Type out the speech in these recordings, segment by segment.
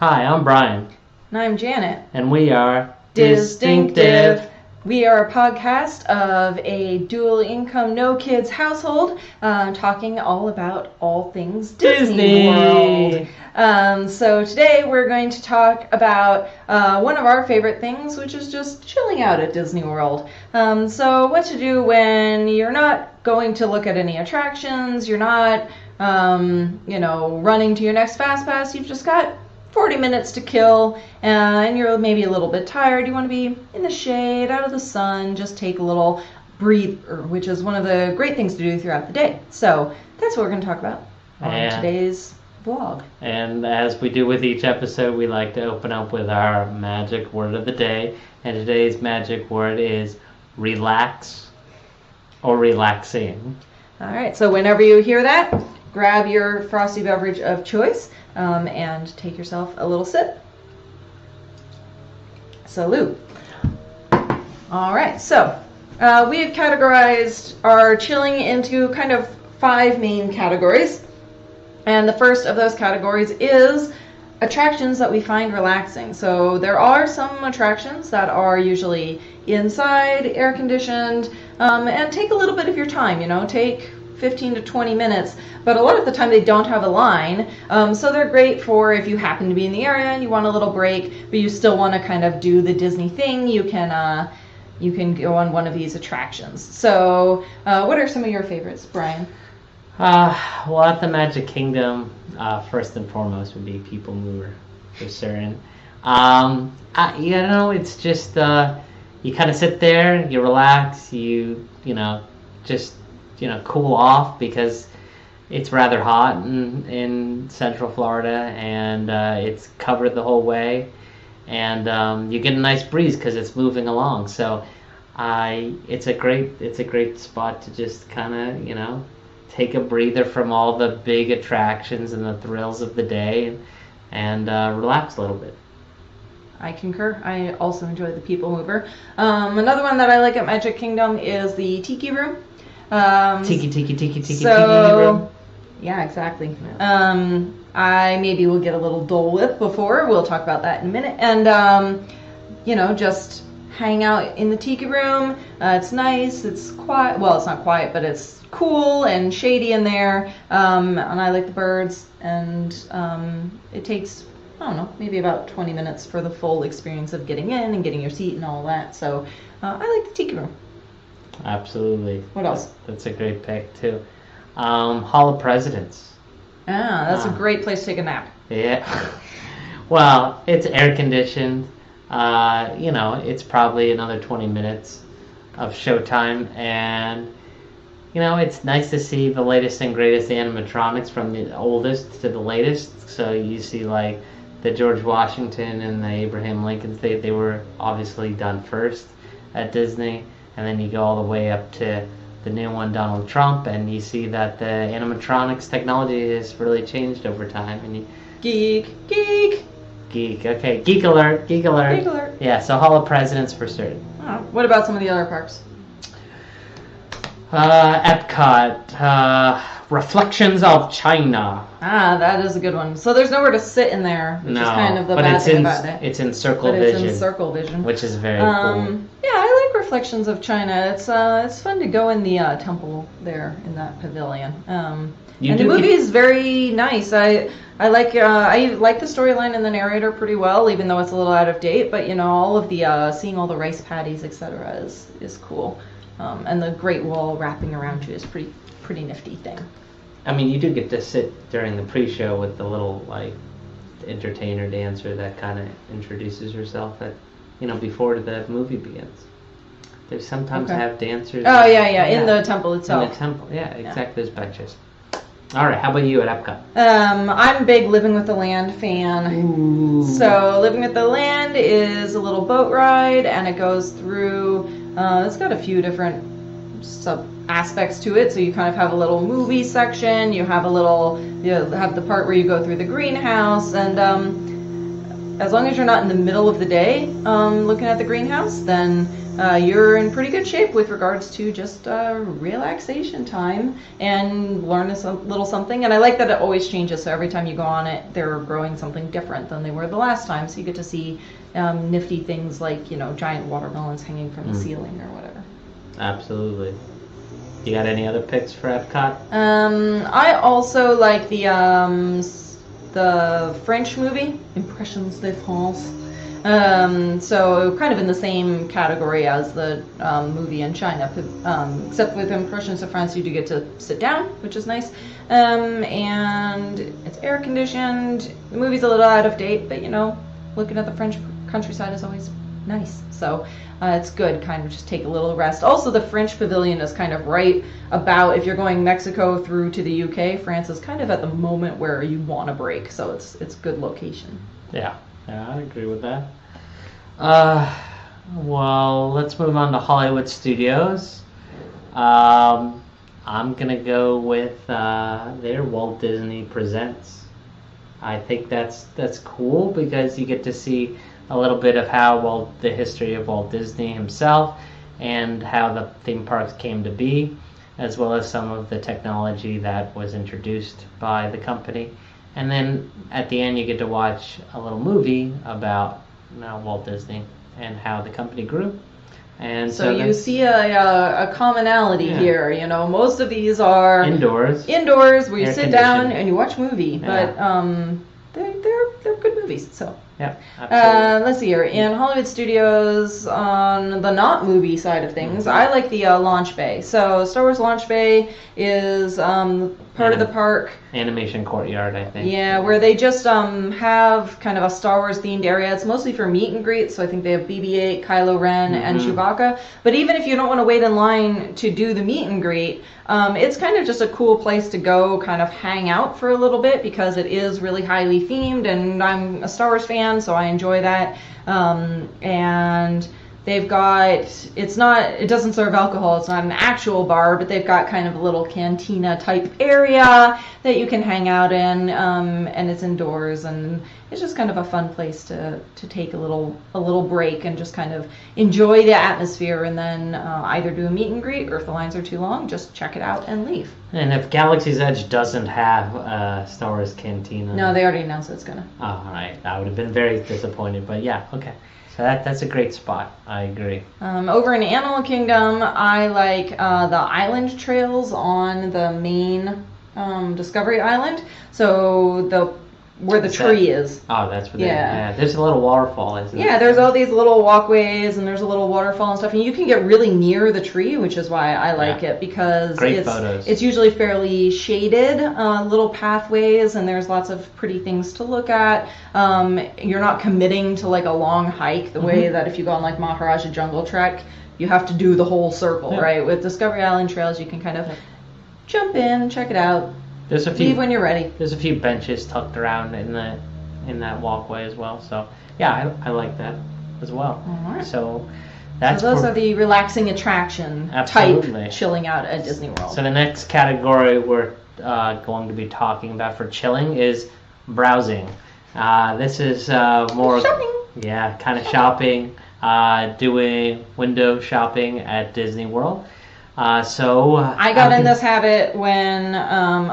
Hi, I'm Brian. And I'm Janet. And we are Distinctive. We are a podcast of a dual income, no kids household, talking all about all things Disney World. So today we're going to talk about one of our favorite things, which is just chilling out at Disney World. So what to do when you're not going to look at any attractions, you're not, running to your next Fast Pass, you've just got 40 minutes to kill, and you're maybe a little bit tired. You want to be in the shade, out of the sun, just take a little breather, which is one of the great things to do throughout the day. So that's what we're going to talk about on today's vlog. And as we do with each episode, we like to open up with our magic word of the day. And today's magic word is relax or relaxing. All right, so whenever you hear that, grab your frosty beverage of choice and take yourself a little sip. Salute. All right, so we have categorized our chilling into kind of 5 main categories. And the first of those categories is attractions that we find relaxing. So there are some attractions that are usually inside, air conditioned, and take a little bit of your time, take 15 to 20 minutes, but a lot of the time they don't have a line, so they're great for if you happen to be in the area and you want a little break, but you still want to kind of do the Disney thing. You can go on one of these attractions. So what are some of your favorites, Brian? Well, at the Magic Kingdom, first and foremost would be People Mover, for certain. It's just you kind of sit there, you relax, you just cool off because it's rather hot in Central Florida, and it's covered the whole way, and you get a nice breeze because it's moving along. So it's a great spot to just kind of take a breather from all the big attractions and the thrills of the day, and relax a little bit. I concur. I also enjoy the People Mover. Another one that I like at Magic Kingdom is the Tiki Room. Tiki room. Yeah, exactly. Yeah. I maybe will get a little Dole Whip before. We'll talk about that in a minute. And, just hang out in the Tiki Room. It's nice. It's quiet. Well, it's not quiet, but it's cool and shady in there. And I like the birds. And it takes, maybe about 20 minutes for the full experience of getting in and getting your seat and all that. So I like the Tiki Room. Absolutely. What else? That's a great pick too. Hall of Presidents. That's a great place to take a nap. Yeah. Well, it's air conditioned. It's probably another 20 minutes of showtime, and it's nice to see the latest and greatest animatronics from the oldest to the latest. So you see like the George Washington and the Abraham Lincolns. They were obviously done first at Disney. And then you go all the way up to the new one, Donald Trump, and you see that the animatronics technology has really changed over time. And Geek. Okay, geek alert. Yeah, so Hall of Presidents for certain. What about some of the other parks? Epcot, Reflections of China. That is a good one. So there's nowhere to sit in there, which is kind of the bad thing about it. It's in circle vision. It's in circle vision, which is very cool. Yeah, I like Reflections of China. It's fun to go in the temple there in that pavilion. And the movie is very nice. I like the storyline and the narrator pretty well, even though it's a little out of date. But all of the seeing all the rice paddies, etc., is cool. And the Great Wall wrapping around you is pretty nifty thing. I mean, you do get to sit during the pre-show with the little entertainer dancer that kind of introduces herself before the movie begins. They sometimes have dancers. Oh yeah, in the temple itself. In the temple, yeah, exactly. There's benches. All right, how about you at Epcot? I'm a big Living with the Land fan. Ooh. So Living with the Land is a little boat ride, and it goes through. It's got a few different sub aspects to it. So you kind of have a little movie section. You have the part where you go through the greenhouse, and as long as you're not in the middle of the day looking at the greenhouse, then you're in pretty good shape with regards to just relaxation time and learn a little something. And I like that it always changes, so every time you go on it, they're growing something different than they were the last time. So you get to see nifty things like, giant watermelons hanging from the ceiling or whatever. Absolutely. You got any other picks for Epcot? I also like the French movie, Impressions de France. So kind of in the same category as the movie in China, except with Impressions of France you do get to sit down, which is nice, and it's air conditioned. The movie's a little out of date, but looking at the French countryside is always nice, so it's good, kind of just take a little rest. Also, the French pavilion is kind of right about, if you're going Mexico through to the UK, France is kind of at the moment where you want a break, so it's good location. Yeah, I agree with that. Well, let's move on to Hollywood Studios. I'm gonna go with their Walt Disney Presents. I think that's cool because you get to see a little bit of how the history of Walt Disney himself and how the theme parks came to be, as well as some of the technology that was introduced by the company. And then at the end you get to watch a little movie about Walt Disney and how the company grew. And so you see a commonality here. Most of these are indoors where you sit down and you watch a movie, but they're good movies. So yeah, absolutely. Let's see here. In Hollywood Studios, on the not movie side of things, I like the launch bay. So Star Wars launch bay is part of the park. Animation Courtyard, I think. Yeah, where they just have kind of a Star Wars themed area. It's mostly for meet and greets, so I think they have BB-8, Kylo Ren, and Chewbacca. But even if you don't want to wait in line to do the meet and greet, it's kind of just a cool place to go kind of hang out for a little bit because it is really highly themed, and I'm a Star Wars fan, so I enjoy that. And they've got, it doesn't serve alcohol, it's not an actual bar, but they've got kind of a little cantina type area that you can hang out in, and it's indoors, and it's just kind of a fun place to take a little break and just kind of enjoy the atmosphere, and then either do a meet and greet, or if the lines are too long, just check it out and leave. And if Galaxy's Edge doesn't have a Star Wars cantina... No, they already announced it's gonna. Oh, all right. I would have been very disappointed, but yeah, okay. So that's a great spot. I agree. Over in Animal Kingdom, I like the island trails on the main Discovery Island. So where the tree is. Oh, that's where there's a little waterfall, isn't it? Yeah, there's all these little walkways and there's a little waterfall and stuff, and you can get really near the tree, which is why I like it, because it's usually fairly shaded, little pathways, and there's lots of pretty things to look at. You're not committing to like a long hike the way that if you go on like Maharaja Jungle Trek, you have to do the whole circle, right? With Discovery Island trails, you can kind of jump in, check it out. Leave when you're ready. There's a few benches tucked around in that walkway as well. So yeah, I like that as well. All right. So those are the relaxing attraction type chilling out at Disney World. So the next category we're going to be talking about for chilling is browsing. This is more shopping. Yeah, kind of shopping, doing window shopping at Disney World. So I got in this habit when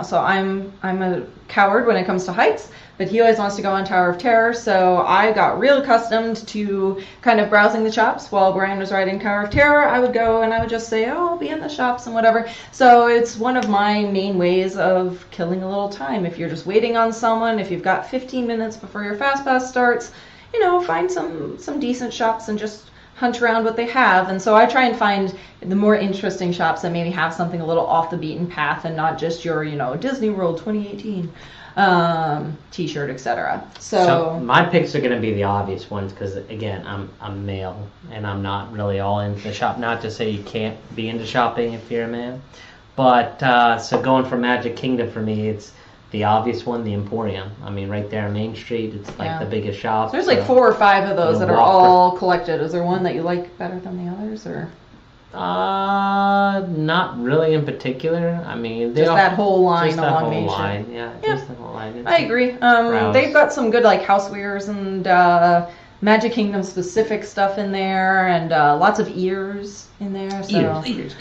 so I'm a coward when it comes to heights, but he always wants to go on Tower of Terror, so I got real accustomed to kind of browsing the shops. While Brian was riding Tower of Terror, I would go and I would just say, I'll be in the shops and whatever. So it's one of my main ways of killing a little time. If you're just waiting on someone, if you've got 15 minutes before your Fast Pass starts, find some decent shops and just hunt around what they have. And so I try and find the more interesting shops that maybe have something a little off the beaten path and not just your Disney World 2018 t-shirt, etc. So my picks are going to be the obvious ones because again I'm male and I'm not really all into the shop. Not to say you can't be into shopping if you're a man, but so going for Magic Kingdom for me, it's the obvious one, the Emporium. I mean, right there on Main Street, it's like the biggest shop. So there's like 4 or 5 of those that are all collected. Is there one that you like better than the others, or? Not really in particular. I mean, Just that whole line just that along whole Main line. Street. Yeah, Yeah. just the whole line. I agree. They've got some good like housewares and Magic Kingdom specific stuff in there, and lots of ears in there. So. Ears.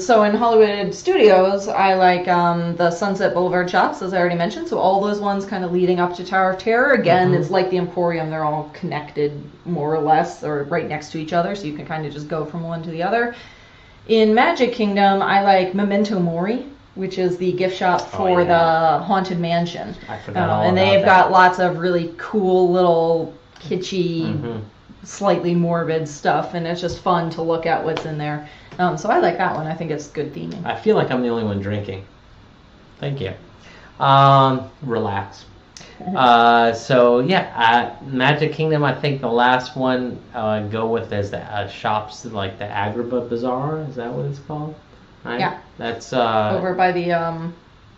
So in Hollywood Studios, I like the Sunset Boulevard shops, as I already mentioned. So all those ones kind of leading up to Tower of Terror. Again, it's like the Emporium; they're all connected more or less, or right next to each other, so you can kind of just go from one to the other. In Magic Kingdom, I like Memento Mori, which is the gift shop for the Haunted Mansion. I forgot all and about they've that. got lots of really cool little kitschy, slightly morbid stuff, and it's just fun to look at what's in there. So I like that one. I think it's good theming. I feel like I'm the only one drinking. Thank you. Relax. So yeah, Magic Kingdom. I think the last one I go with is the shops like the Agrabah Bazaar. Is that what it's called? Right? Yeah. That's over by the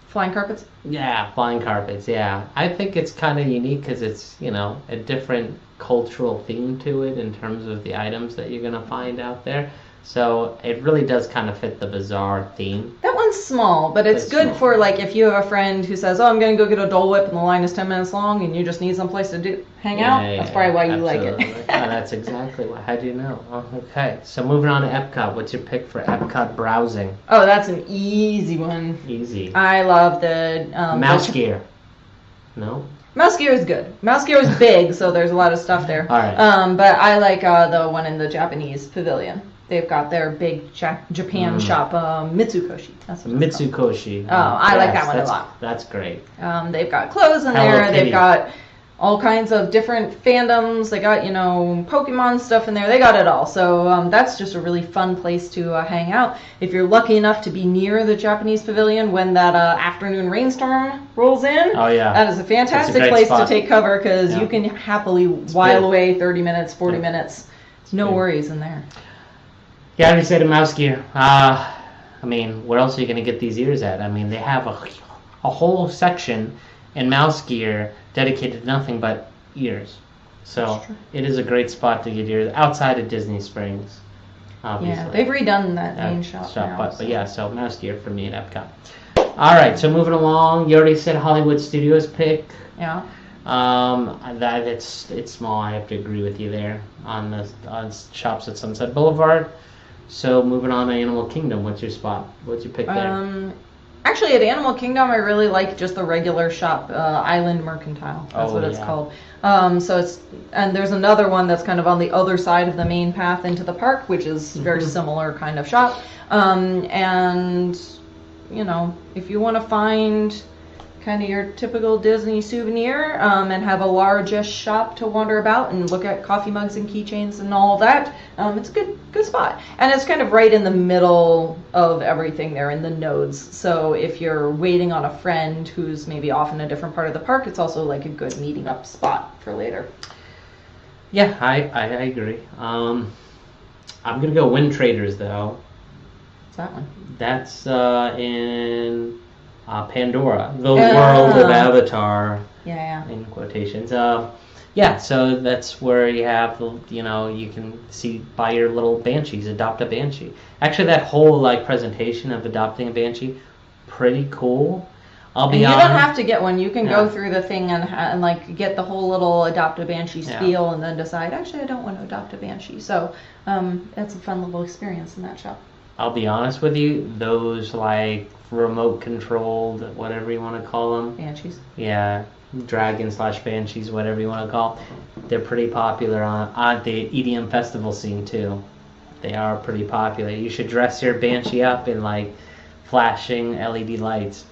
flying carpets. Yeah, flying carpets. Yeah, I think it's kind of unique because it's a different cultural theme to it in terms of the items that you're gonna find out there. So it really does kind of fit the bazaar theme. That one's small, but it's good for like if you have a friend who says, "Oh, I'm gonna go get a Dole Whip," and the line is 10 minutes long, and you just need someplace to hang out. That's probably why you like it. Yeah, that's exactly why. How do you know? Oh, okay, so moving on to Epcot. What's your pick for Epcot browsing? Oh, that's an easy one. Easy. I love the Mouse Gear. No. Mouse Gear is good. Mouse Gear is big, so there's a lot of stuff there. All right. But I like the one in the Japanese pavilion. They've got their big Japan shop, Mitsukoshi. That's what it's called. Mitsukoshi. Oh, I like that one a lot. That's great. They've got clothes in there. They've got all kinds of different fandoms. They got, Pokemon stuff in there. They got it all. So that's just a really fun place to hang out. If you're lucky enough to be near the Japanese pavilion when that afternoon rainstorm rolls in, oh yeah, that is a fantastic place to take cover because you can happily while away 30 minutes, 40 minutes. No worries in there. Yeah, I already said a Mouse Gear. I mean, where else are you going to get these ears at? I mean, they have a whole section in Mouse Gear dedicated to nothing but ears. So it is a great spot to get ears outside of Disney Springs. Obviously. Yeah, they've redone that main shop now. But yeah, so Mouse Gear for me at Epcot. All right, so moving along, you already said Hollywood Studios pick. Yeah. That it's small. I have to agree with you there on shops at Sunset Boulevard. So moving on to Animal Kingdom, what's your spot? What's your pick there? Actually, at Animal Kingdom, I really like just the regular shop, Island Mercantile. That's what it's called. And there's another one that's kind of on the other side of the main path into the park, which is very similar kind of shop. And if you want to find kind of your typical Disney souvenir and have a large-ish shop to wander about and look at coffee mugs and keychains and all that, it's a good spot. And it's kind of right in the middle of everything there in the nodes. So if you're waiting on a friend who's maybe off in a different part of the park, it's also like a good meeting up spot for later. Yeah, I agree. I'm going to go Wind Traders, though. What's that one? That's in... Pandora, the world of Avatar. Yeah. In quotations. So that's where you have, you can buy your little banshees, adopt a banshee. Actually, that whole presentation of adopting a banshee, pretty cool. I'll be honest. You don't have to get one. You can go through the thing and get the whole little adopt a banshee spiel and then decide, actually, I don't want to adopt a banshee. So that's a fun little experience in that shop. I'll be honest with you, those remote controlled, whatever you want to call them. Banshees. Yeah, dragon/banshees, whatever you want to call. They're pretty popular on the EDM festival scene too. They are pretty popular. You should dress your banshee up in flashing LED lights.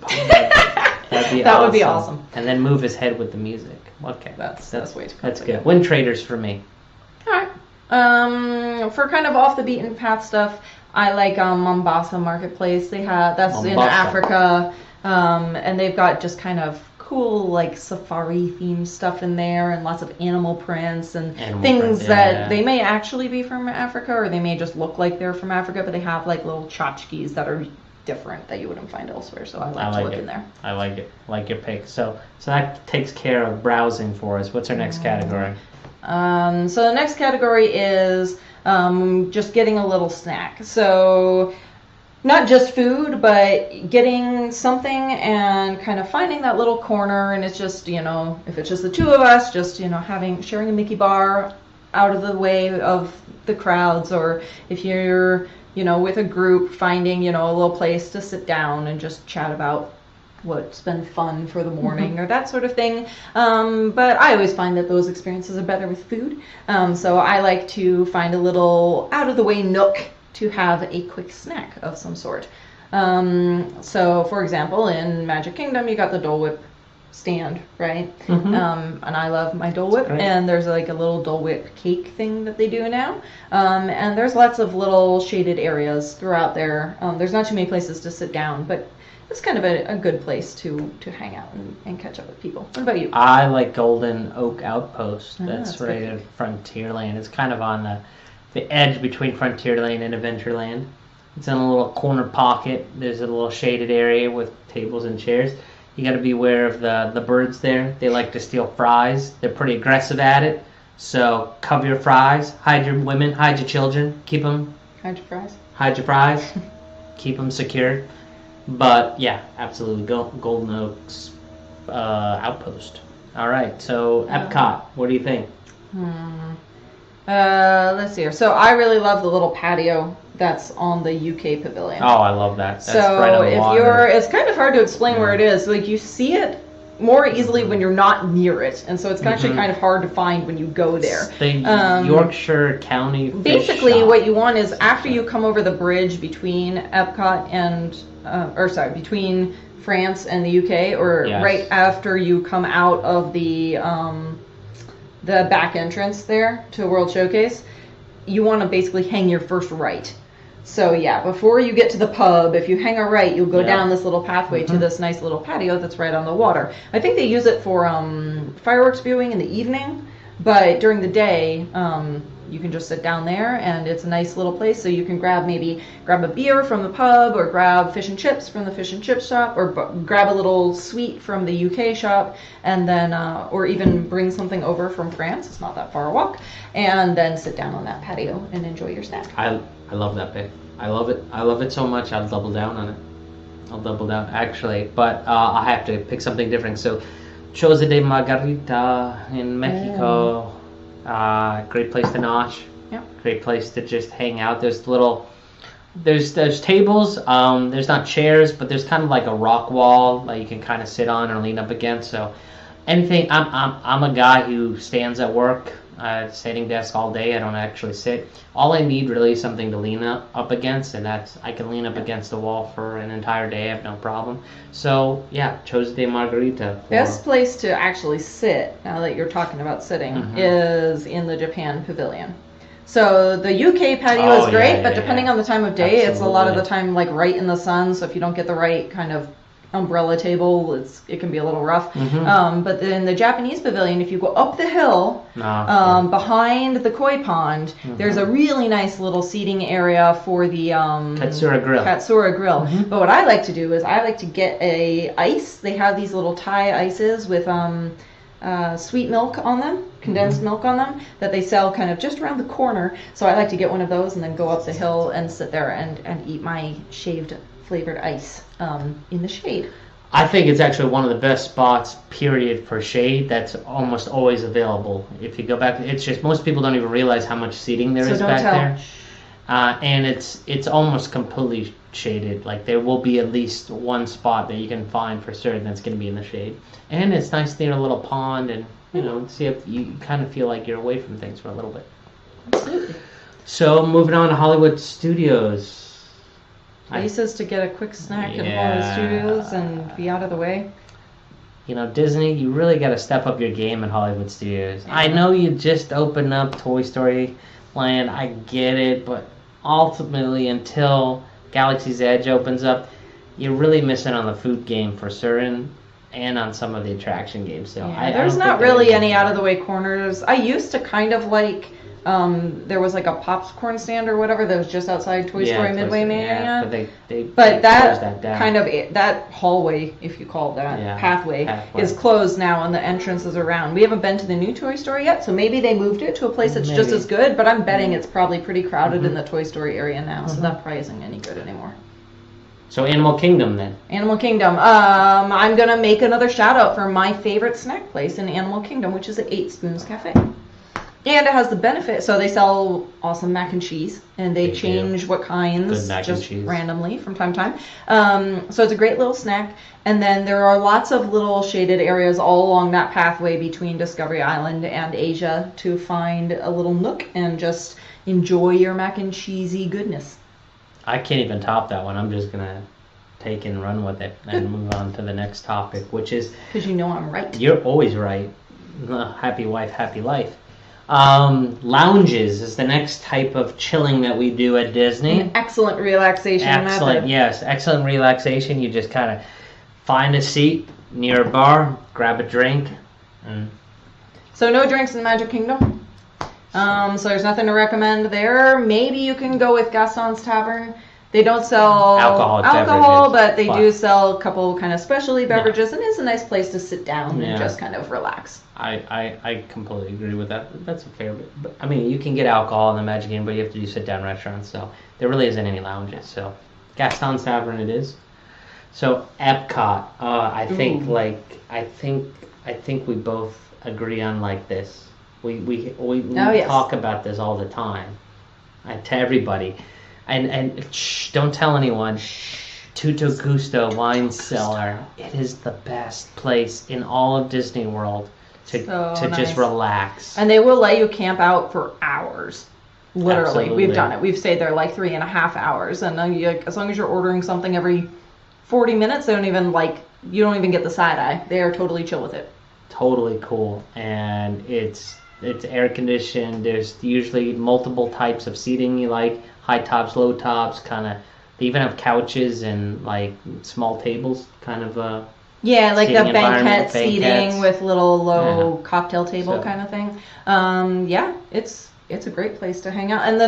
That'd be that would be awesome. And then move his head with the music. Okay, that's way too complicated. That's good. Wind Traders for me. All right. For kind of off the beaten path stuff, I like Mombasa Marketplace. That's in Africa, and they've got just kind of cool safari themed stuff in there, and lots of animal prints and things that they may actually be from Africa, or they may just look like they're from Africa, but they have little tchotchkes that are different that you wouldn't find elsewhere. So I like to look in there. I like it. Like your pick. So that takes care of browsing for us. What's our next category? So the next category is just getting a little snack. So not just food, but getting something and kind of finding that little corner. And it's just, if it's just the two of us, just, sharing a Mickey bar out of the way of the crowds, or if you're, with a group, finding, a little place to sit down and just chat about what's been fun for the morning or that sort of thing. But I always find that those experiences are better with food. So I like to find a little out of the way nook to have a quick snack of some sort. So for example, in Magic Kingdom, you got the Dole Whip stand, right? And I love my Dole Whip, and there's like a little Dole Whip cake thing that they do now. And there's lots of little shaded areas throughout there. There's not too many places to sit down, but it's kind of a good place to hang out and catch up with people. What about you? I like Golden Oak Outpost. That's right good. at Frontierland. It's kind of on the edge between Frontierland and Adventureland. It's in a little corner pocket. There's a little shaded area with tables and chairs. You got to be aware of the birds there. They like to steal fries. They're pretty aggressive at it. So cover your fries. Hide your women. Hide your children. Keep them. Hide your fries. Hide your fries. Keep them secure. But yeah, absolutely. Golden Oaks Outpost. All right. So Epcot. What do you think? Let's see here. So I really love the little patio that's on the UK pavilion. Oh, I love that. That's so right on the water. it's kind of hard to explain where it is. Like, you see it more easily when you're not near it, and so it's actually kind of hard to find when you go there. The Yorkshire County Fish Basically, Shop. what you want is after you come over the bridge between Epcot and, between France and the UK, or right after you come out of the back entrance there to World Showcase, you want to basically hang your first right. So yeah, before you get to the pub, if you hang a right, you'll go down this little pathway to this nice little patio that's right on the water. I think they use it for fireworks viewing in the evening, but during the day, you can just sit down there, and it's a nice little place. So you can grab a beer from the pub, or grab fish and chips from the fish and chip shop, or grab a little sweet from the UK shop, and then, or even bring something over from France. It's not that far a walk, and then sit down on that patio and enjoy your snack. I love that bit. I love it. I love it so much. I'll double down on it. I'll double down, actually. But I have to pick something different. So, Choza de Margarita in Mexico. Great place to nosh. Yep. Great place to just hang out. There's tables. There's not chairs, but there's kind of like a rock wall that you can kind of sit on or lean up against. So, anything. I'm a guy who stands at work. Standing desk all day. I don't actually sit. All I need really is something to lean up against, and that's I can lean up against the wall for an entire day. I have no problem. So yeah, Choza de Margarita. Best place to actually sit, now that you're talking about sitting, is in the Japan pavilion. So the UK patio is great, but depending on the time of day, it's a lot of the time like right in the sun. So if you don't get the right kind of umbrella table, it can be a little rough. But then the Japanese pavilion, if you go up the hill behind the koi pond, there's a really nice little seating area for the Katsura Grill. But what I like to do is I like to get a ice. They have these little Thai ices with sweet milk on them, condensed milk on them, that they sell kind of just around the corner. So I like to get one of those and then go up the hill and sit there and eat my shaved flavored ice in the shade. I think it's actually one of the best spots, period, for shade that's almost always available. If you go back, it's just most people don't even realize how much seating there is back there. And it's almost completely shaded. Like, there will be at least one spot that you can find for certain that's going to be in the shade. And it's nice near a little pond, and see if you kind of feel like you're away from things for a little bit. Absolutely. So moving on to Hollywood Studios. Places to get a quick snack in Hollywood Studios and be out of the way. Disney, you really got to step up your game at Hollywood Studios. I know you just opened up Toy Story Land. I get it, but ultimately, until Galaxy's Edge opens up, you're really missing on the food game for certain, and on some of the attraction games. So there's not really any out of the way corners. I used to kind of like There was like a popcorn stand or whatever that was just outside Toy Story Midway Mania. But they that closed that down. kind of that hallway, if you call it that, pathway is closed now, and the entrance is around. We haven't been to the new Toy Story yet, so maybe they moved it to a place that's just as good. But I'm betting it's probably pretty crowded in the Toy Story area now, so that probably isn't any good anymore. So Animal Kingdom then. Animal Kingdom. I'm gonna make another shout out for my favorite snack place in Animal Kingdom, which is the 8 Spoons Cafe. And it has the benefit, so they sell awesome mac and cheese, and they change what kinds just randomly from time to time. So it's a great little snack. And then there are lots of little shaded areas all along that pathway between Discovery Island and Asia to find a little nook and just enjoy your mac and cheesy goodness. I can't even top that one. I'm just going to take and run with it and move on to the next topic, which is... Because you know I'm right. You're always right. Happy wife, happy life. Lounges is the next type of chilling that we do at Disney. An excellent relaxation method. Yes. Excellent relaxation. You just kind of find a seat near a bar, grab a drink. So no drinks in Magic Kingdom? So there's nothing to recommend there. Maybe you can go with Gaston's Tavern. They don't sell alcohol, but they do sell a couple kind of specialty beverages, and it's a nice place to sit down and just kind of relax. I completely agree with that. That's a fair bit. But, I mean, you can get alcohol in the Magic Kingdom, but you have to do sit-down restaurants, so there really isn't any lounges. So Gaston's Tavern it is. So Epcot, I think we both agree on like this. We talk about this all the time to everybody, and don't tell anyone. Tutto Gusto wine cellar. It is the best place in all of Disney World to just relax. And they will let you camp out for hours. Literally, Absolutely. We've done it. We've stayed there like 3.5 hours, and as long as you're ordering something every 40 minutes, you don't even get the side eye. They are totally chill with it. Totally cool, and it's air conditioned. There's usually multiple types of seating you like, high tops, low tops, kind of. They even have couches and like small tables, kind of. Like the banquet seating with little low cocktail table kind of thing. It's a great place to hang out, and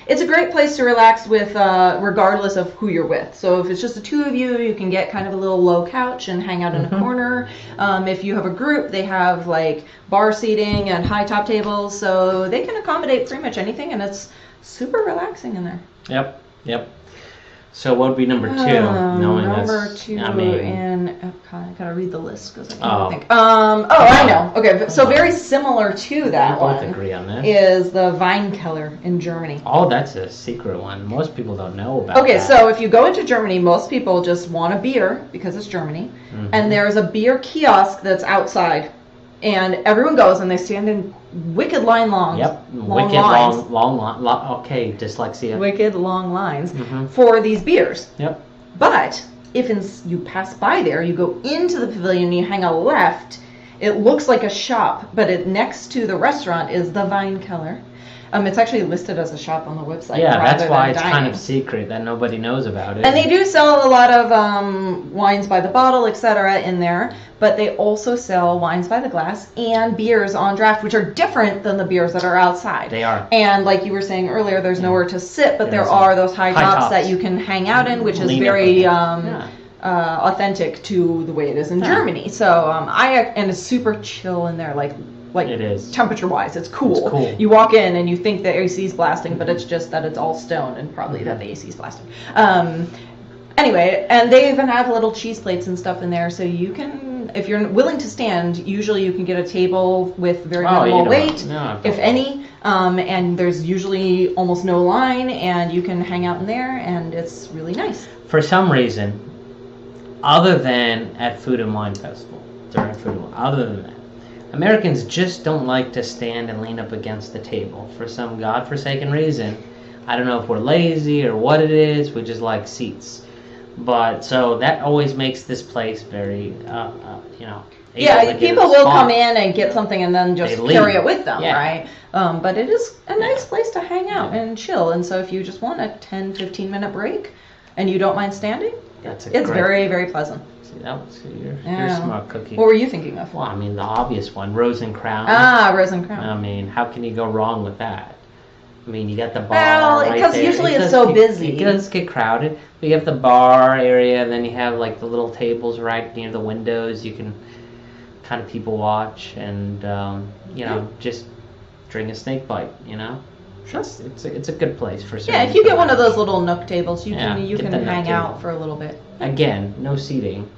it's a great place to relax with, regardless of who you're with. So if it's just the two of you, you can get kind of a little low couch and hang out in a corner. If you have a group, they have like bar seating and high top tables, so they can accommodate pretty much anything, and it's super relaxing in there. Yep. So what would be number 2? Number 2 in Epcot. I gotta read the list because I can't think. I know. Okay, so very similar to that one. We both agree on this. Is the Weinkeller in Germany. Oh, that's a secret one. Most people don't know about. Okay, so if you go into Germany, most people just want a beer because it's Germany, and there's a beer kiosk that's outside, and everyone goes and they stand in wicked long. Yep, long okay, dyslexia. Wicked long lines for these beers. Yep. But if you pass by there, you go into the pavilion and you hang a left, it looks like a shop, but next to the restaurant is the Weinkeller. It's actually listed as a shop on the website. Yeah, that's why it's kind of secret that nobody knows about it. And they do sell a lot of wines by the bottle, etc. in there, but they also sell wines by the glass and beers on draft, which are different than the beers that are outside. They are. And like you were saying earlier, there's nowhere to sit, but there are those high tops that you can hang out in, which is very authentic to the way it is in Germany. So and it's super chill in there, like it is temperature-wise, it's cool. You walk in and you think the AC is blasting, but it's just that it's all stone and probably that the AC is blasting. Anyway, and they even have little cheese plates and stuff in there, so you can, if you're willing to stand, usually you can get a table with very minimal weight, if any, and there's usually almost no line, and you can hang out in there, and it's really nice. For some reason, other than at Food and Wine Festival, during Food and Wine, other than that, Americans just don't like to stand and lean up against the table for some godforsaken reason. I don't know if we're lazy or what it is. We just like seats. But so that always makes this place very, people will come in and get something and then just carry it with them, right? But it is a nice place to hang out and chill. And so if you just want a 10, 15-minute break and you don't mind standing, That's it's very, very pleasant. See, you're a smart cookie. What were you thinking of? Well, I mean, the obvious one, Rose and Crown. Ah, Rose and Crown. I mean, how can you go wrong with that? I mean, you got the bar. Well, because usually it's so busy. It does get crowded. But you have the bar area, and then you have like the little tables right near the windows. You can kind of people watch and just drink a snake bite. Sure. It's a good place for. Yeah, if you get one of those little nook tables, you can hang table. out for a little bit. Again, no seating.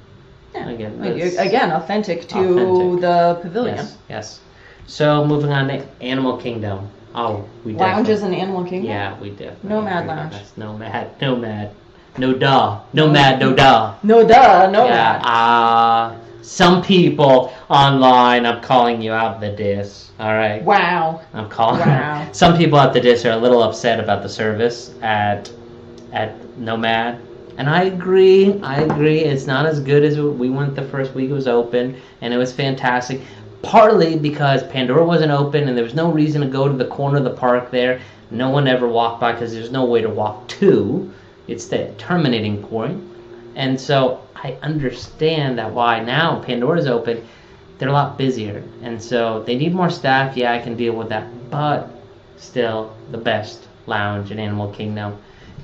Yeah. Again, authentic to the pavilion. Yes. So moving on to Animal Kingdom. Oh, we lounges in Animal Kingdom. Yeah, we definitely. Nomad lounge. Nomad. No duh. Nomad. No duh. No duh. Nomad. Yeah. Some people online, I'm calling you out the diss. All right. Wow. I'm calling. Wow. Some people at the diss are a little upset about the service at Nomad. And I agree. It's not as good as we went the first week it was open, and it was fantastic. Partly because Pandora wasn't open, and there was no reason to go to the corner of the park there. No one ever walked by because there's no way to walk to. It's the terminating point. And so I understand that why now Pandora's open, they're a lot busier. And so they need more staff. Yeah, I can deal with that. But still, the best lounge in Animal Kingdom.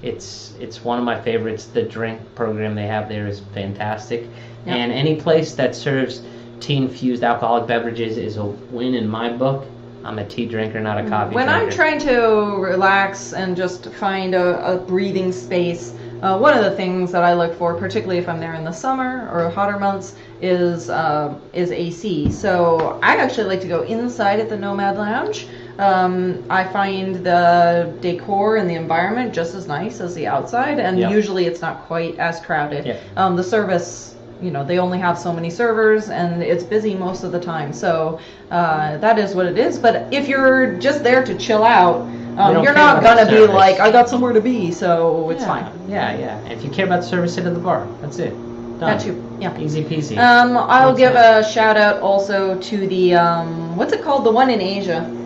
It's one of my favorites. The drink program they have there is fantastic. Yep. And any place that serves tea-infused alcoholic beverages is a win in my book. I'm a tea drinker, not a coffee drinker. When I'm trying to relax and just find a breathing space, one of the things that I look for, particularly if I'm there in the summer or hotter months, is AC. So I actually like to go inside at the Nomad Lounge. I find the decor and the environment just as nice as the outside, and usually it's not quite as crowded. Yeah. The service, they only have so many servers, and it's busy most of the time. So that is what it is. But if you're just there to chill out, you're not going to be like, I got somewhere to be, so it's fine. Yeah. And if you care about the service, sit at the bar. That's it. Done. Got you. Yeah. Easy peasy. I'll give a shout out also to the, what's it called? The one in Asia.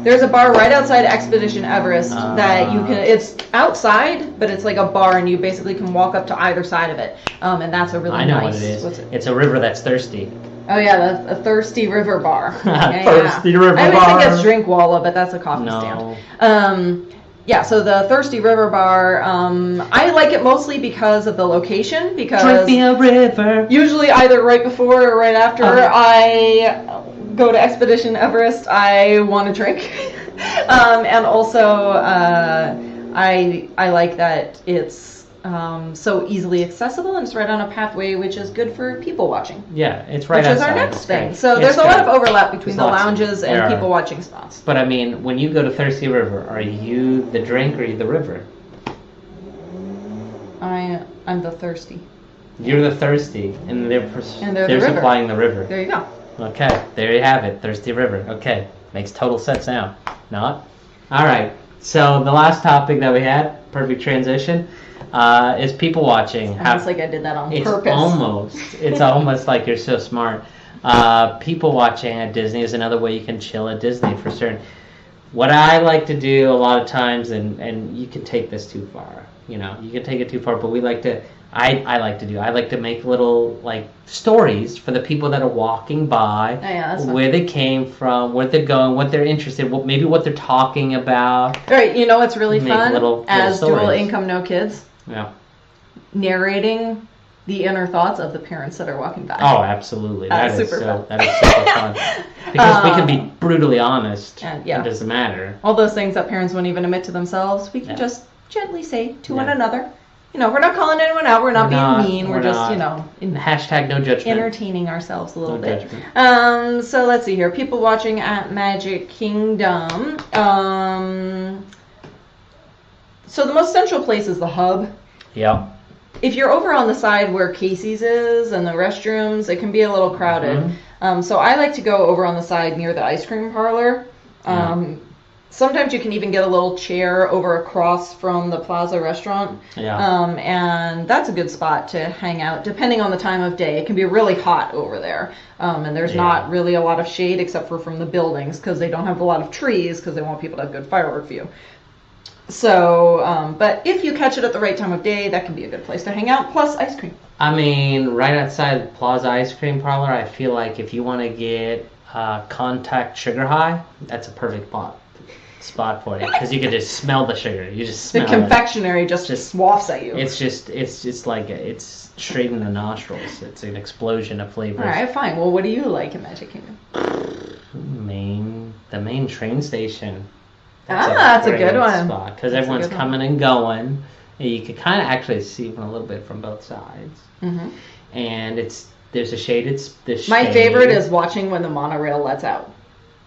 There's a bar right outside Expedition Everest that you can, it's outside, but it's like a bar, and you basically can walk up to either side of it. And that's a really nice. I know what it is. What's it? It's a river that's thirsty. Oh yeah, a thirsty river bar. Thirsty river bar. I would think it's Drinkwalla, but that's a coffee stand. Yeah, so the Thirsty River Bar, I like it mostly because of the location, because drink me a river. Usually either right before or right after I go to Expedition Everest, I want a drink. And also I like that it's so easily accessible, and it's right on a pathway, which is good for people watching. Yeah, it's right outside. Which is our next thing. So there's a lot of overlap between the lounges and people watching spots. But I mean, when you go to Thirsty River, are you the drink or are you the river? I'm the thirsty. You're the thirsty, and they're supplying the river. There you go. Okay, there you have it, Thirsty River. Okay, makes total sense now. Not? All right, so the last topic that we had, perfect transition, is people watching. It's like I did that on purpose. It's almost like you're so smart. People watching at Disney is another way you can chill at Disney for certain. What I like to do a lot of times, and you can take this too far, you can take it too far, but I like to make little stories for the people that are walking by, where they came from, where they're going, what they're interested, maybe what they're talking about. Right, what's really fun as dual income no kids? Yeah. Narrating the inner thoughts of the parents that are walking by. Oh, absolutely. That is super fun. Because we can be brutally honest. It doesn't matter. All those things that parents won't even admit to themselves, we can just gently say to one another. We're not calling anyone out. We're not being mean. We're just, hashtag no judgment. Entertaining ourselves a little bit. So let's see here. People watching at Magic Kingdom. So the most central place is the hub. Yeah. If you're over on the side where Casey's is and the restrooms, it can be a little crowded. Mm-hmm. So I like to go over on the side near the ice cream parlor. Sometimes you can even get a little chair over across from the Plaza restaurant. And that's a good spot to hang out, depending on the time of day. It can be really hot over there. And there's not really a lot of shade except for from the buildings, because they don't have a lot of trees, because they want people to have good firework view. So, but if you catch it at the right time of day, that can be a good place to hang out, plus ice cream. I mean, right outside Plaza Ice Cream Parlor, I feel like if you want to get contact sugar high, that's a perfect spot for you, because you can just smell the sugar. You just smell the confectionery just wafts at you. It's just like it's straight in the nostrils. It's an explosion of flavors. All right, fine. Well, what do you like in Magic Kingdom? The main train station. That's a good one. Because everyone's coming and going. And you can kind of actually see them a little bit from both sides. Mm-hmm. And there's a shaded. My favorite is watching when the monorail lets out.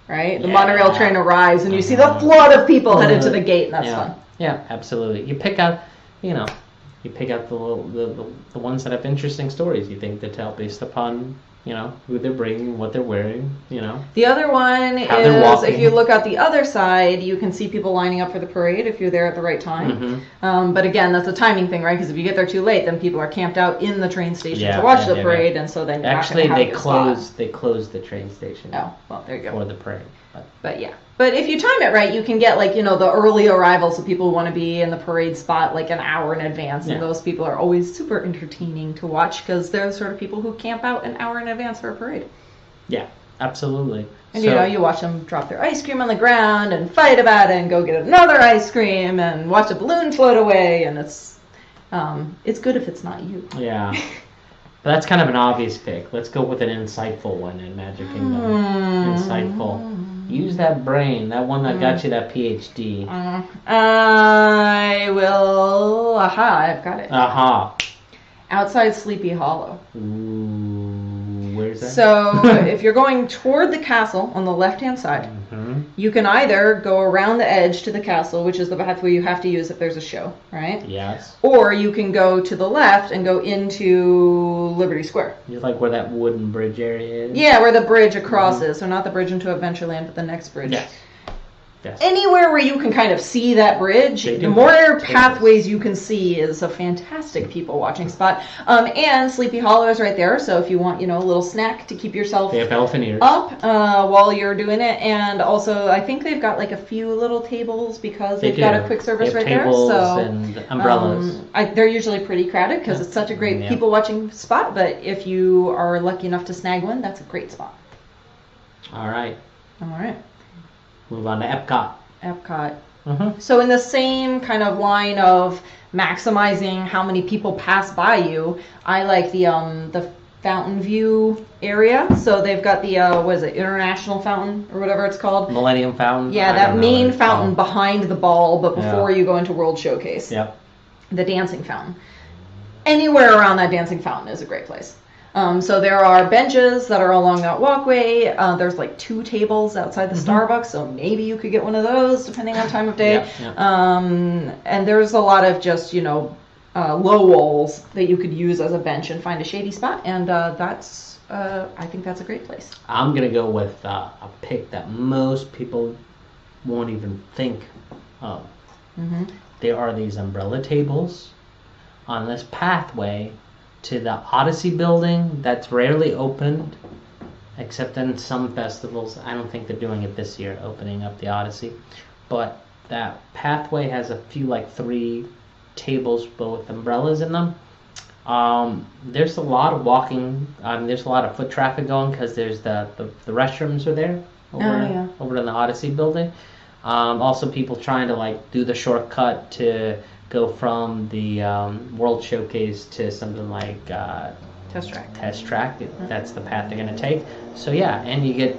Right? The monorail train arrives and you see the flood of people headed to the gate, and that's fun. Yeah, absolutely. You pick out, the ones that have interesting stories you think to tell based upon, who they're bringing, what they're wearing, The other one is, if you look out the other side, you can see people lining up for the parade if you're there at the right time. Mm-hmm. But again, that's a timing thing, right? Because if you get there too late, then people are camped out in the train station to watch the parade, and so then you're actually not going to have a good spot. They closed the train station. Oh, well, there you go. For the parade. But yeah. But if you time it right, you can get the early arrivals, so people who want to be in the parade spot like an hour in advance. And those people are always super entertaining to watch because they're the sort of people who camp out an hour in advance for a parade. Yeah, absolutely. And you watch them drop their ice cream on the ground and fight about it and go get another ice cream and watch a balloon float away. And it's good if it's not you. Yeah. But that's kind of an obvious pick. Let's go with an insightful one in Magic Kingdom. Insightful. Use that brain, that one that got you that PhD. I will. I've got it. Outside Sleepy Hollow. Ooh, where's that? So if you're going toward the castle on the left-hand side, you can either go around the edge to the castle, which is the pathway you have to use if there's a show, right? Yes. Or you can go to the left and go into Liberty Square. Just like where that wooden bridge area is? Yeah, where the bridge across is. So not the bridge into Adventureland, but the next bridge. Yes. Yes. Anywhere where you can kind of see that bridge, the more pathways you can see is a fantastic people watching spot. And Sleepy Hollow is right there, so if you want, a little snack to keep yourself up while you're doing it. And also, I think they've got like a few little tables because they've got a quick service right there. So and umbrellas. They're usually pretty crowded because it's such a great people watching spot. But if you are lucky enough to snag one, that's a great spot. All right. Move on to Epcot. So in the same kind of line of maximizing how many people pass by you, I like the Fountain View area. So they've got the International Fountain or whatever it's called. Millennium Fountain. Yeah, that main fountain behind the ball, but before you go into World Showcase. Yep. The dancing fountain. Anywhere around that dancing fountain is a great place. So there are benches that are along that walkway. There's like 2 tables outside the Starbucks, so maybe you could get one of those depending on time of day. And there's a lot of just, low walls that you could use as a bench and find a shady spot. And I think that's a great place. I'm going to go with a pick that most people won't even think of. There are these umbrella tables on this pathway to the Odyssey building that's rarely opened, except in some festivals. I don't think they're doing it this year, opening up the Odyssey. But that pathway has a few, 3 tables, but with umbrellas in them. There's a lot of walking. There's a lot of foot traffic going because there's the restrooms are there over in the Odyssey building. Also, people trying to do the shortcut to go from the World Showcase to something like Test Track. That's the path they're going to take. So yeah, and you get,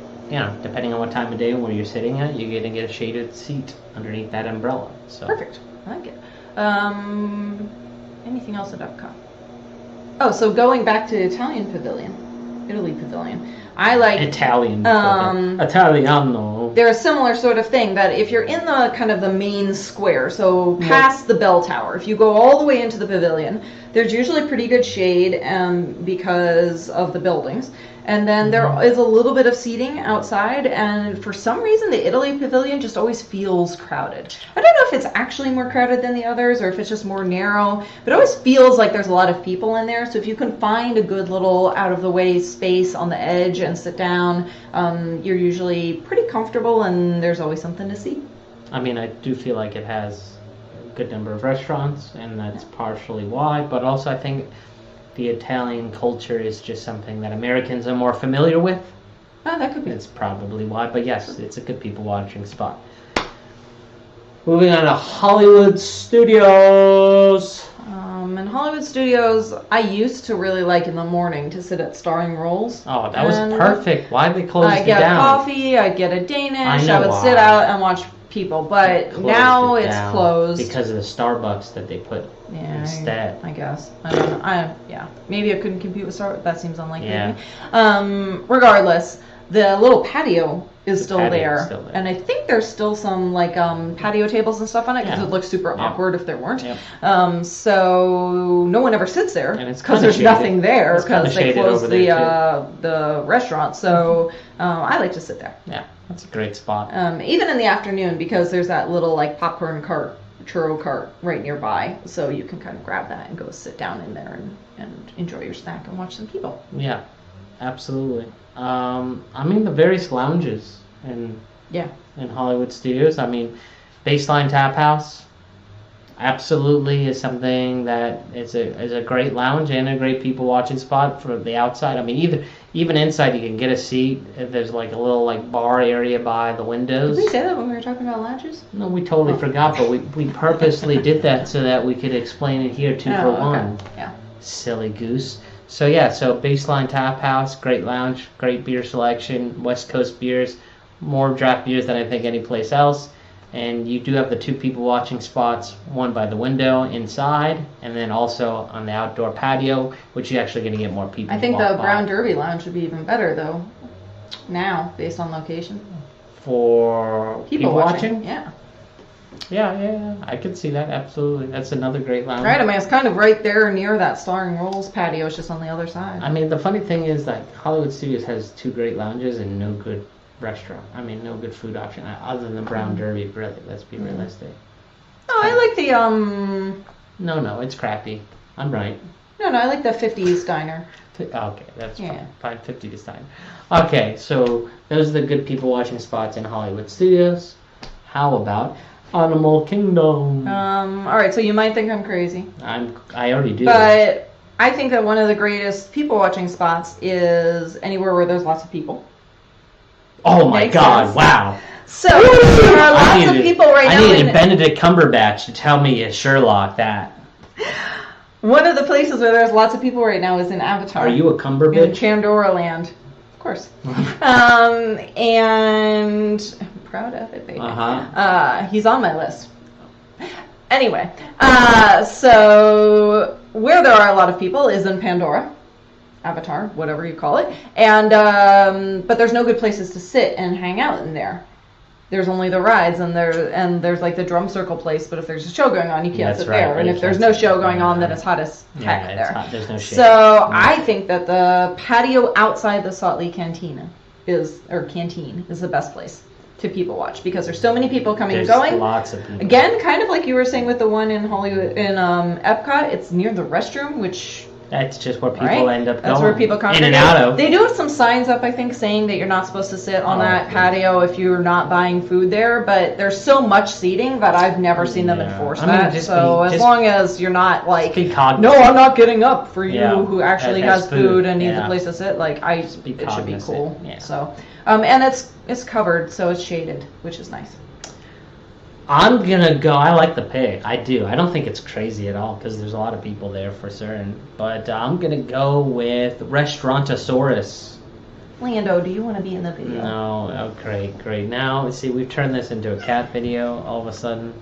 depending on what time of day and where you're sitting at, you're going to get a shaded seat underneath that umbrella. So perfect. I like it. Anything else at Epcot? Oh, so going back to Italy Pavilion. I like Italiano. They're a similar sort of thing that if you're in the kind of the main square, so past the bell tower, if you go all the way into the pavilion, there's usually pretty good shade because of the buildings. And then there is a little bit of seating outside, and for some reason the Italy Pavilion just always feels crowded. I don't know if it's actually more crowded than the others or if it's just more narrow, but it always feels like there's a lot of people in there. So if you can find a good little out-of-the-way space on the edge and sit down, you're usually pretty comfortable and there's always something to see. I mean, I do feel like it has good number of restaurants, and that's partially why. But also, I think the Italian culture is just something that Americans are more familiar with. Oh, that could be. That's probably why. But yes, it's a good people watching spot. Moving on to Hollywood Studios. In Hollywood Studios, I used to really like in the morning to sit at starring roles. Oh, that was perfect. Why'd they close I'd it get down? coffee, I'd get a Danish, I would know sit why. out and watch people. But now it's down closed. because of the Starbucks that they put instead. I guess. I don't know. Maybe I couldn't compete with Starbucks. That seems unlikely Yeah. to me. Regardless, the little patio is still there. Still there. And I think there's still some like patio tables and stuff on it because it looks super awkward if there weren't. Yep. So no one ever sits there And it's because kinda there's shaded. nothing there It's kinda because they shaded closed over there, the restaurant. So I like to sit there. Yeah, that's a great spot. Even in the afternoon because there's that little like popcorn cart, churro cart right nearby, so you can kind of grab that and go sit down in there and enjoy your snack and watch some people. Yeah, absolutely. I mean, the various lounges in Hollywood Studios. I mean, Baseline Tap House absolutely is something that is a great lounge and a great people watching spot for the outside. I mean, even inside you can get a seat. There's like a little like bar area by the windows. Did we say that when we were talking about lounges? No, we totally forgot, but we purposely did that so that we could explain it here two for one. Yeah. Silly goose. So Baseline Tap House, great lounge, great beer selection, West Coast beers, more draft beers than I think any place else. And you do have the two people watching spots, one by the window inside, and then also on the outdoor patio, which you're actually going to get more people. I think the Brown Derby lounge would be even better though, now based on location. For people watching? Yeah. Yeah, I could see that, absolutely. That's another great lounge. Right, I mean, it's kind of right there near that Starring Rolls patio. It's just on the other side. I mean, the funny thing is that Hollywood Studios has two great lounges and no good restaurant. I mean, no good food option other than the Brown Derby, really. Let's be realistic. Oh, I like the, No, it's crappy. I'm right. No, I like the 50s diner. Okay, that's fine. 50 this time. Okay, so those are the good people watching spots in Hollywood Studios. How about Animal Kingdom? All right, so you might think I'm crazy. I already do. But I think that one of the greatest people watching spots is anywhere where there's lots of people. Oh my Makes God! sense. Wow. So there are lots of people right now. I needed Benedict Cumberbatch to tell me Sherlock that. One of the places where there's lots of people right now is in Avatar. Are you a Cumberbatch? In Pandora Land. Of course. And I'm proud of it, baby. He's on my list. Anyway, so where there are a lot of people is in Pandora. Avatar, whatever you call it. And but there's no good places to sit and hang out in there. There's only the rides, and there's like the drum circle place, but if there's a show going on, you can't sit there. And if there's no show going on, then it's hot as heck there. Hot. There's no shade. So I think that the patio outside the Salt Lake Canteen is the best place to people watch because there's so many people coming and going. Lots of people. Again, kind of like you were saying with the one in Hollywood in Epcot, it's near the restroom, which that's just where people end up going. That's where people come in and out of. They do have some signs up, I think, saying that you're not supposed to sit on that patio if you're not buying food there. But there's so much seating that I've never seen them enforce that. So as long as you're not like, no, I'm not getting up for you who actually has food and needs a place to sit. Like it should be cool. Yeah. So and it's covered, so it's shaded, which is nice. I'm gonna go. I like the pick. I do. I don't think it's crazy at all because there's a lot of people there for certain. But I'm gonna go with Restaurantosaurus. Lando, do you want to be in the video? No. Oh, great. Now, see, we've turned this into a cat video all of a sudden.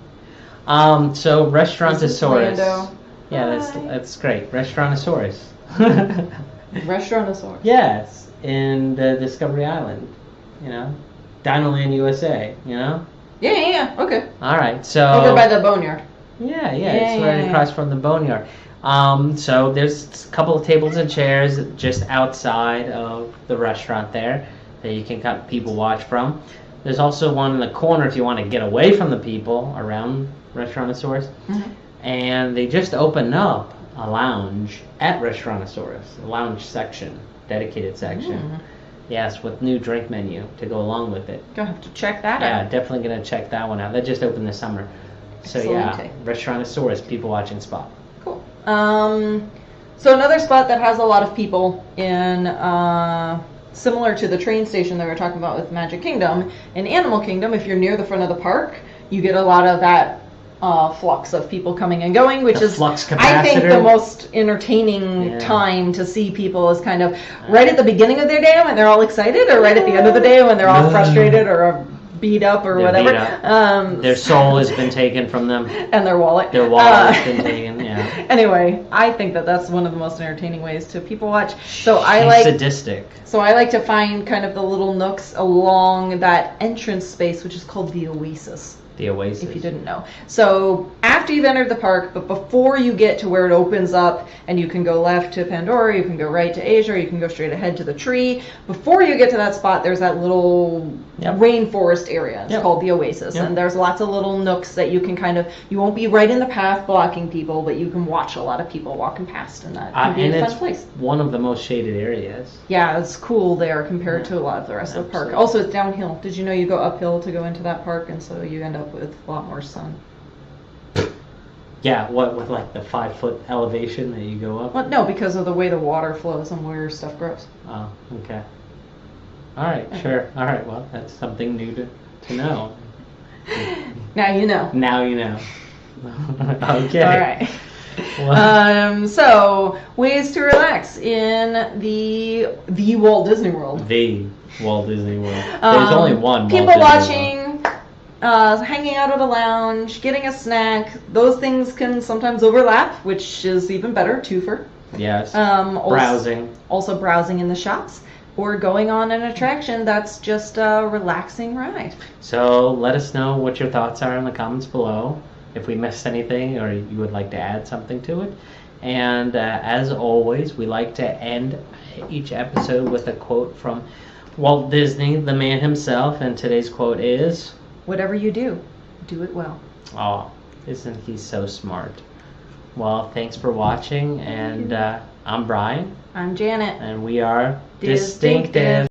So Restaurantosaurus. Yeah, that's great. Restaurantosaurus. Restaurantosaurus. Yes, in the Discovery Island. Dinoland, USA. Yeah. Okay. All right, so over by the boneyard. Yeah, it's right across from the boneyard. So there's a couple of tables and chairs just outside of the restaurant there that you can cut people watch from. There's also one in the corner if you want to get away from the people around Restaurantosaurus. Mm-hmm. And they just opened up a lounge at Restaurantosaurus, a lounge section, dedicated section. Mm. Yes, with new drink menu to go along with it. Gonna have to check that out. Yeah, definitely gonna check that one out. That just opened this summer. So yeah, Restaurantosaurus, people watching spot. Cool. So another spot that has a lot of people in, similar to the train station that we were talking about with Magic Kingdom, in Animal Kingdom, if you're near the front of the park, you get a lot of that flux of people coming and going, which is, I think, the most entertaining time to see people is kind of right at the beginning of their day when they're all excited, or right at the end of the day when they're all frustrated or beat up or whatever. Their soul has been taken from them. And their wallet. Their wallet has been taken, yeah. Anyway, I think that that's one of the most entertaining ways to people watch. So sadistic. So I like to find kind of the little nooks along that entrance space, which is called the Oasis. The Oasis. If you didn't know. So after you've entered the park, but before you get to where it opens up and you can go left to Pandora, you can go right to Asia, or you can go straight ahead to the tree. Before you get to that spot, there's that little rainforest area. It's called the Oasis. And there's lots of little nooks that you can kind of, you won't be right in the path blocking people, but you can watch a lot of people walking past, and that can be a fun place. One of the most shaded areas. Yeah, it's cool there compared to a lot of the rest of the park. Also, it's downhill. Did you know you go uphill to go into that park, and so you end up with a lot more sun? Yeah, what, with like the 5-foot elevation that you go up? Well, no, because of the way the water flows and where stuff grows. Oh, okay. All right, sure. All right, well, that's something new to know. Now you know. Now you know. Okay. All right. So ways to relax in the Walt Disney World. The Walt Disney World. There's only one. People watching, hanging out at a lounge, getting a snack. Those things can sometimes overlap, which is even better. Twofer. Yes. Browsing. Also browsing in the shops. Or going on an attraction that's just a relaxing ride. So let us know what your thoughts are in the comments below, if we missed anything or you would like to add something to it. And as always, we like to end each episode with a quote from Walt Disney, the man himself, and today's quote is, "Whatever you do, do it well." Oh, isn't he so smart? Well, thanks for watching, and I'm Brian. I'm Janet. And we are Distinctive.